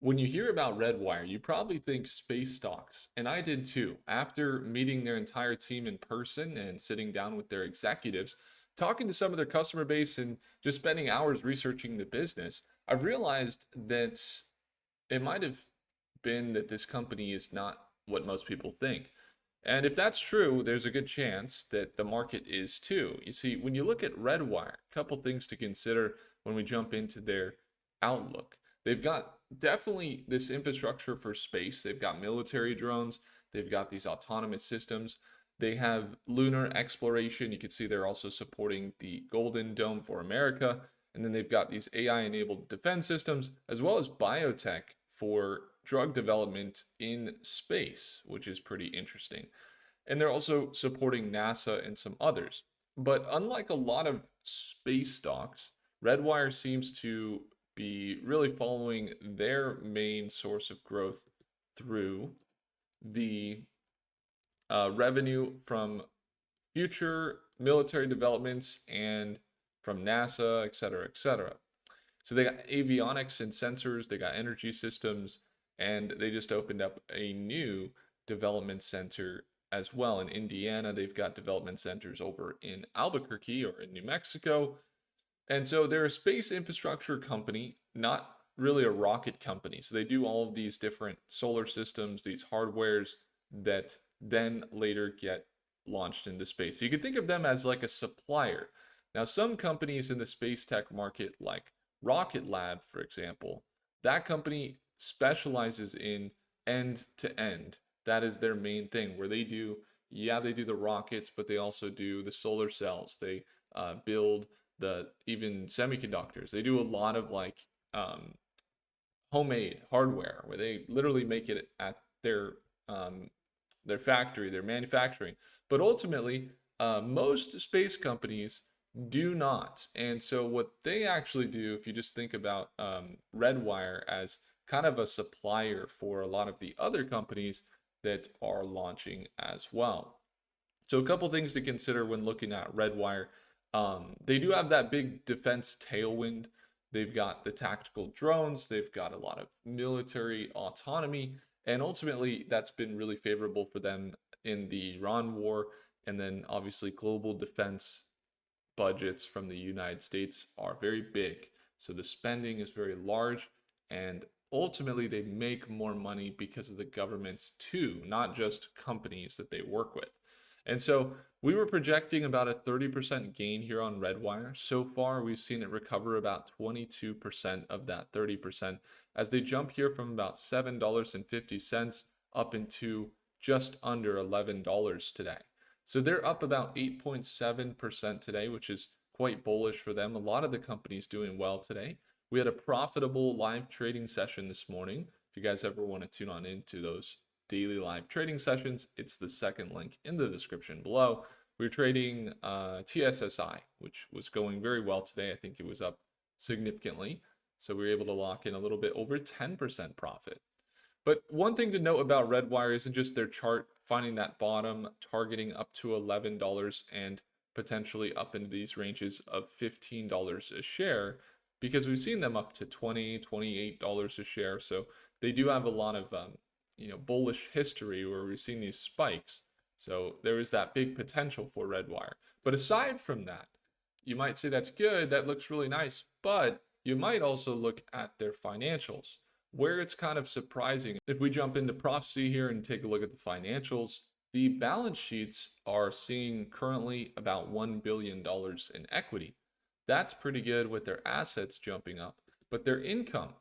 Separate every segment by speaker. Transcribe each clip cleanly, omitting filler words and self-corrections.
Speaker 1: When you hear about Redwire, you probably think space stocks, and I did too. After meeting their entire team in person and sitting down with their executives, talking to some of their customer base, and just spending hours researching the business, I've realized that it might have been that this company is not what most people think. And if that's true, there's a good chance that the market is too. You see, when you look at Redwire, a couple things to consider when we jump into their outlook. They've got definitely this infrastructure for space. They've got military drones, they've got these autonomous systems. They have lunar exploration. You can see they're also supporting the Golden Dome for America. And then they've got these AI enabled defense systems, as well as biotech for drug development in space, which is pretty interesting. And they're also supporting NASA and some others. But unlike a lot of space stocks, Redwire seems to be really following their main source of growth through the revenue from future military developments and from NASA, et cetera, et cetera. So they got avionics and sensors, they got energy systems, and they just opened up a new development center as well in Indiana. They've got development centers over in Albuquerque or in New Mexico. And so they're a space infrastructure company, not really a rocket company. So they do all of these different solar systems, these hardwares that then later get launched into space. So you could think of them as like a supplier. Now, some companies in the space tech market, like Rocket Lab, for example, that company specializes in end to end. That is their main thing, where they do, yeah, they do the rockets, but they also do the solar cells. They build the even semiconductors. They do a lot of like um, homemade hardware, where they literally make it at um, their factory, their manufacturing. But ultimately, most space companies do not. And so, what they actually do, if you just think about Redwire as kind of a supplier for a lot of the other companies that are launching as well. So, a couple things to consider when looking at Redwire. They do have that big defense tailwind. They've got the tactical drones, they've got a lot of military autonomy, and ultimately, that's been really favorable for them in the Iran war. And then, obviously, global defense budgets from the United States are very big. So the spending is very large, and ultimately they make more money because of the governments too, not just companies that they work with. And so we were projecting about a 30% gain here on Redwire. So far, we've seen it recover about 22% of that 30% as they jump here from about $7.50 up into just under $11 today. So they're up about 8.7% today, which is quite bullish for them. A lot of the companies doing well today. We had a profitable live trading session this morning. If you guys ever want to tune on into those daily live trading sessions, it's the second link in the description below. We were trading TSSI, which was going very well today. I think it was up significantly. So we were able to lock in a little bit over 10% profit. But one thing to note about Redwire isn't just their chart finding that bottom, targeting up to $11 and potentially up into these ranges of $15 a share, because we've seen them up to $20, $28 a share. So they do have a lot of bullish history where we've seen these spikes. So there is that big potential for Redwire. But aside from that, you might say that's good, that looks really nice, but you might also look at their financials, where it's kind of surprising. If we jump into Prophecy here and take a look at the financials, the balance sheets are seeing currently about $1 billion in equity. That's pretty good with their assets jumping up, but their income,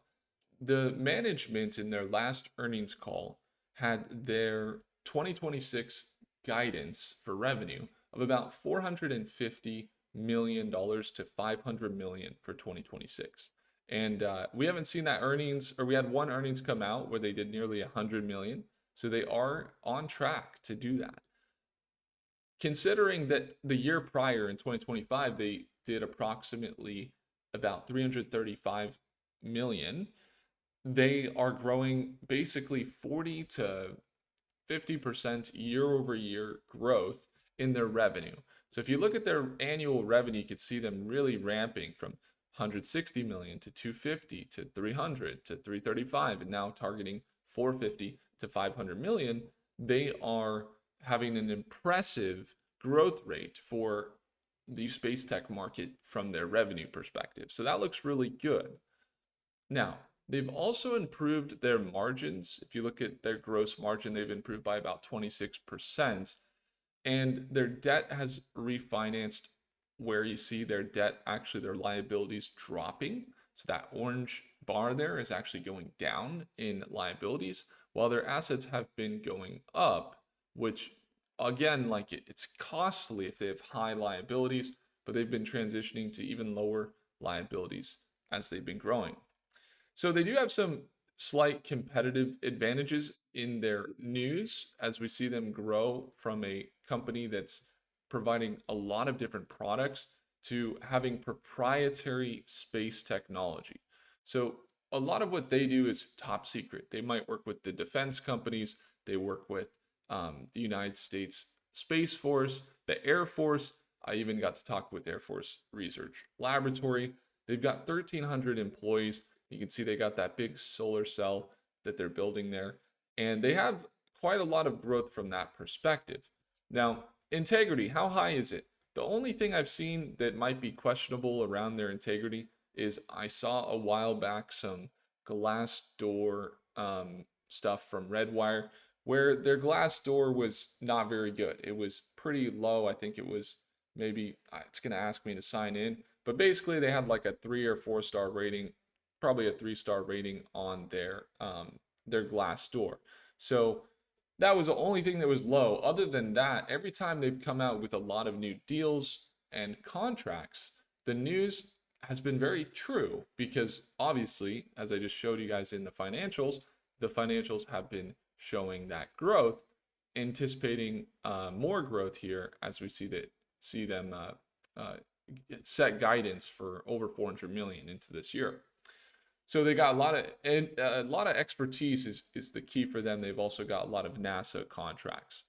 Speaker 1: the management in their last earnings call had their 2026 guidance for revenue of about $450 million to $500 million for 2026. And we haven't seen that earnings, or we had one earnings come out where they did nearly 100 million. So they are on track to do that. Considering that the year prior in 2025, they did approximately about 335 million, they are growing basically 40 to 50% year over year growth in their revenue. So if you look at their annual revenue, you could see them really ramping from 160 million to 250 to 300 to 335, and now targeting 450 to 500 million. They are having an impressive growth rate for the space tech market from their revenue perspective. So that looks really good. Now, they've also improved their margins. If you look at their gross margin, they've improved by about 26%. And their debt has refinanced, where you see their debt, actually their liabilities dropping. So that orange bar there is actually going down in liabilities, while their assets have been going up, which again, like it's costly if they have high liabilities, but they've been transitioning to even lower liabilities as they've been growing. So they do have some slight competitive advantages in their news as we see them grow from a company that's providing a lot of different products to having proprietary space technology. So a lot of what they do is top secret. They might work with the defense companies, they work with the United States Space Force, the Air Force. I even got to talk with Air Force Research Laboratory. They've got 1,300 employees. You can see they got that big solar cell that they're building there. And they have quite a lot of growth from that perspective. Now, integrity, how high is it? The only thing I've seen that might be questionable around their integrity is I saw a while back some glass door stuff from Redwire where their glass door was not very good. It was pretty low. I think it was maybe, it's going to ask me to sign in, but basically they had like a 3 or 4 star rating, probably a 3-star rating on their glass door. So that was the only thing that was low. Other than that, every time they've come out with a lot of new deals and contracts, the news has been very true because obviously, as I just showed you guys in the financials have been showing that growth, anticipating more growth here as we see them set guidance for over 400 million into this year. So they got a lot of expertise is the key for them. They've also got a lot of NASA contracts.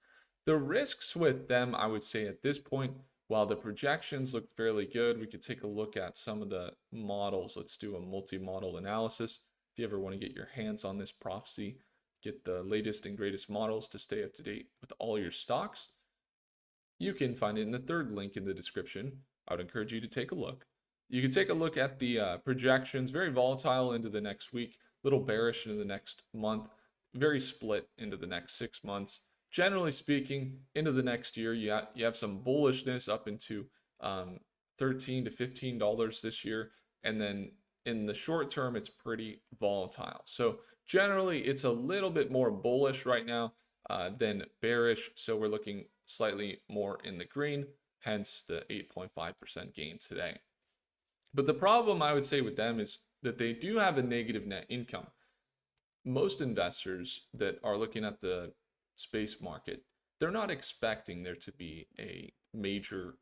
Speaker 1: The risks with them, I would say at this point, while the projections look fairly good, we could take a look at some of the models. Let's do a multi-model analysis. If you ever want to get your hands on this prophecy, get the latest and greatest models to stay up to date with all your stocks, you can find it in the third link in the description. I would encourage you to take a look. You can take a look at the projections, very volatile into the next week, little bearish into the next month, very split into the next 6 months. Generally speaking, into the next year, you have some bullishness up into $13 to $15 this year. And then in the short term, it's pretty volatile. So generally, it's a little bit more bullish right now than bearish. So we're looking slightly more in the green, hence the 8.5% gain today. But the problem I would say with them is that they do have a negative net income. Most investors that are looking at the space market, they're not expecting there to be a major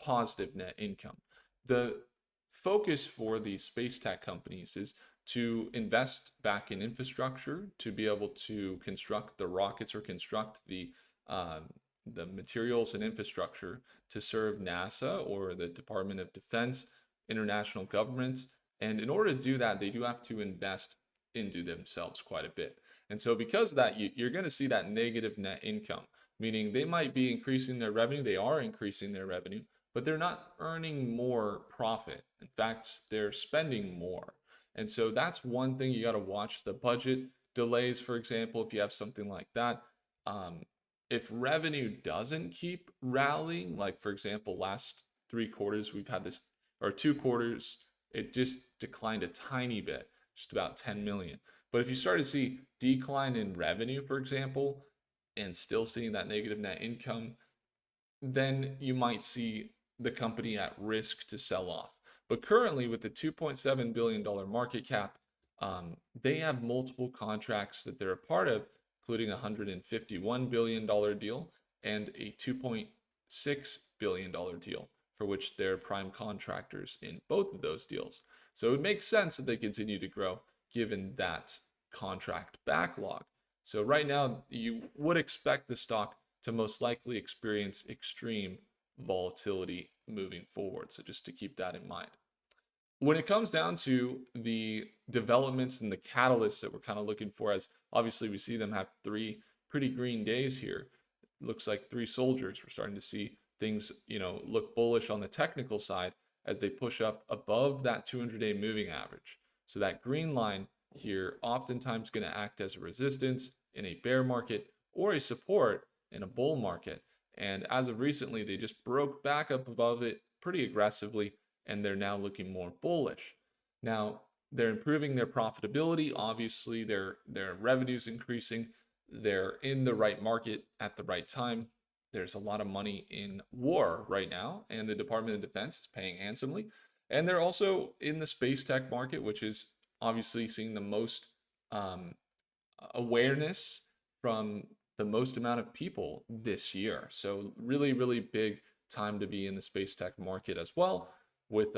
Speaker 1: positive net income. The focus for the space tech companies is to invest back in infrastructure to be able to construct the rockets or construct the materials and infrastructure to serve NASA or the Department of Defense, international governments. And in order to do that, they do have to invest into themselves quite a bit. And so because of that, you're going to see that negative net income, meaning they might be increasing their revenue. They are increasing their revenue, but they're not earning more profit. In fact, they're spending more. And so that's one thing you got to watch. The budget delays, for example, if you have something like that. If revenue doesn't keep rallying, like for example, last 3 quarters, we've had this, or 2 quarters, it just declined a tiny bit, just about 10 million. But if you start to see decline in revenue, for example, and still seeing that negative net income, then you might see the company at risk to sell off. But currently, with the $2.7 billion market cap, they have multiple contracts that they're a part of, including a $151 billion deal and a $2.6 billion deal, for which they're prime contractors in both of those deals. So it makes sense that they continue to grow given that contract backlog. So right now, you would expect the stock to most likely experience extreme volatility moving forward. So just to keep that in mind. when it comes down to the developments and the catalysts that we're kind of looking for, as obviously we see them have three pretty green days here. It looks like three soldiers. We're starting to see things, look bullish on the technical side as they push up above that 200-day moving average. So that green line here oftentimes going to act as a resistance in a bear market or a support in a bull market. And as of recently, they just broke back up above it pretty aggressively, and they're now looking more bullish. Now, they're improving their profitability. Obviously, their revenue's increasing. They're in the right market at the right time. There's a lot of money in war right now, and the Department of Defense is paying handsomely. And they're also in the space tech market, which is obviously seeing the most um, awareness from the most amount of people this year. So really, really big time to be in the space tech market as well, with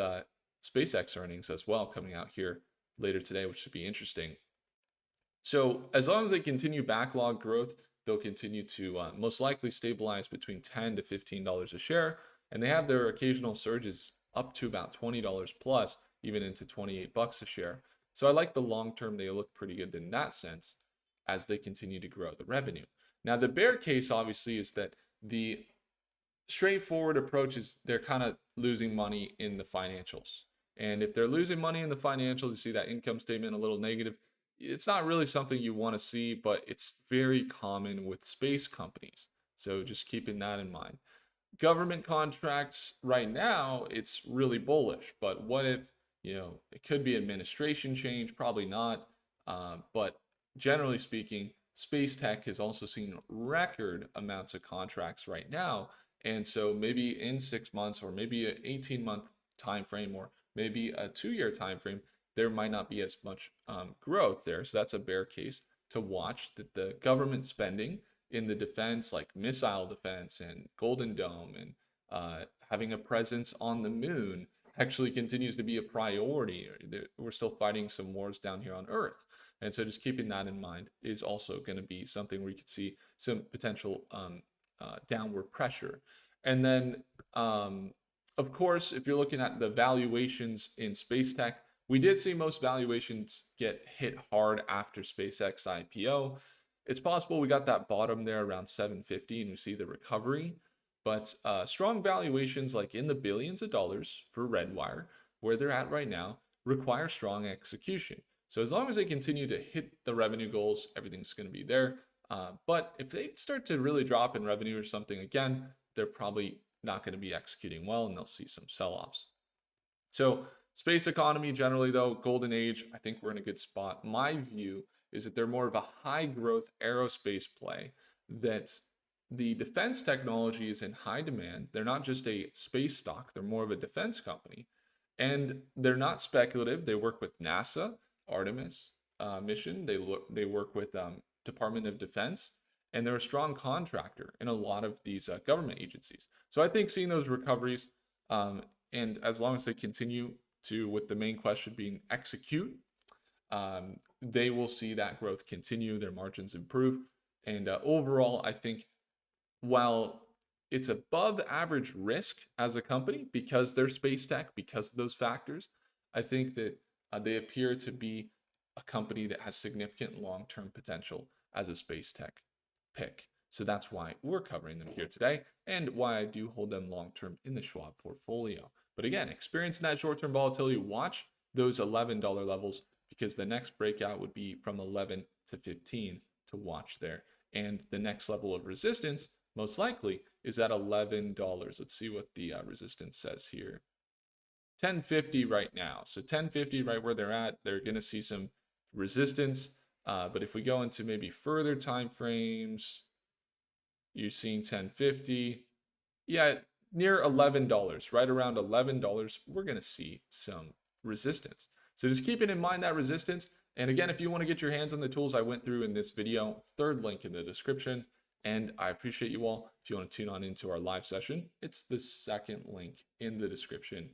Speaker 1: SpaceX earnings as well coming out here later today, which should be interesting. So as long as they continue backlog growth, they'll continue to most likely stabilize between $10 to $15 a share, and they have their occasional surges up to about $20 plus, even into $28 a share. So I like the long term; they look pretty good in that sense as they continue to grow the revenue. Now the bear case obviously is that the straightforward approach is they're kind of losing money in the financials. And if they're losing money in the financials, you see that income statement a little negative. It's not really something you want to see, but it's very common with space companies. So just keeping that in mind. Government contracts right now, it's really bullish. But what if, it could be administration change? Probably not. But generally speaking, space tech has also seen record amounts of contracts right now. And so maybe in 6 months, or maybe an 18-month time frame, or maybe a 2-year time frame, there might not be as much growth there. So that's a bear case to watch, that the government spending in the defense, like missile defense and Golden Dome, and having a presence on the moon, actually continues to be a priority. We're still fighting some wars down here on Earth. And so just keeping that in mind is also going to be something where you could see some potential downward pressure. And then, of course, if you're looking at the valuations in space tech, we did see most valuations get hit hard after SpaceX IPO. It's possible we got that bottom there around 750 and we see the recovery. But strong valuations, like in the billions of dollars for Redwire, where they're at right now, require strong execution. So as long as they continue to hit the revenue goals, everything's going to be there. But if they start to really drop in revenue or something again, they're probably not going to be executing well, and they'll see some sell-offs. So space economy generally, though, golden age, I think we're in a good spot. My view is that they're more of a high growth aerospace play, that the defense technology is in high demand. They're not just a space stock, they're more of a defense company. And they're not speculative. They work with NASA, Artemis mission. They work with Department of Defense, and they're a strong contractor in a lot of these government agencies. So I think seeing those recoveries, and as long as they continue to, with the main question being execute, they will see that growth continue, their margins improve. And overall, I think while it's above average risk as a company because they're space tech, because of those factors, I think that they appear to be a company that has significant long-term potential as a space tech pick. So that's why we're covering them here today, and why I do hold them long-term in the Schwab portfolio. But again, experiencing that short-term volatility, watch those $11 levels, because the next breakout would be from 11 to 15 to watch there. And the next level of resistance, most likely, is at $11. Let's see what the resistance says here. 1050 right now. So 1050 right where they're at, they're going to see some resistance. But if we go into maybe further time frames, you're seeing 1050. Yeah, near $11, right around $11, we're going to see some resistance. So just keeping in mind that resistance. And again, if you want to get your hands on the tools I went through in this video, third link in the description. And I appreciate you all. If you want to tune on into our live session, it's the second link in the description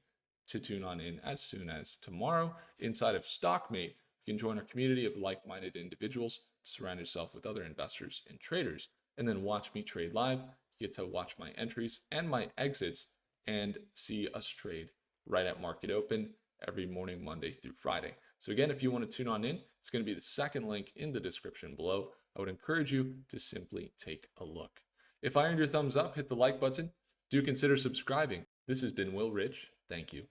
Speaker 1: to tune on in as soon as tomorrow. Inside of Stockmate, you can join our community of like-minded individuals, surround yourself with other investors and traders, and then watch me trade live. You get to watch my entries and my exits and see us trade right at market open. every morning, Monday through Friday. So again, if you want to tune on in, it's going to be the second link in the description below. I would encourage you to simply take a look. If I earned your thumbs up, hit the like button. Do consider subscribing. This has been Will Rich. Thank you.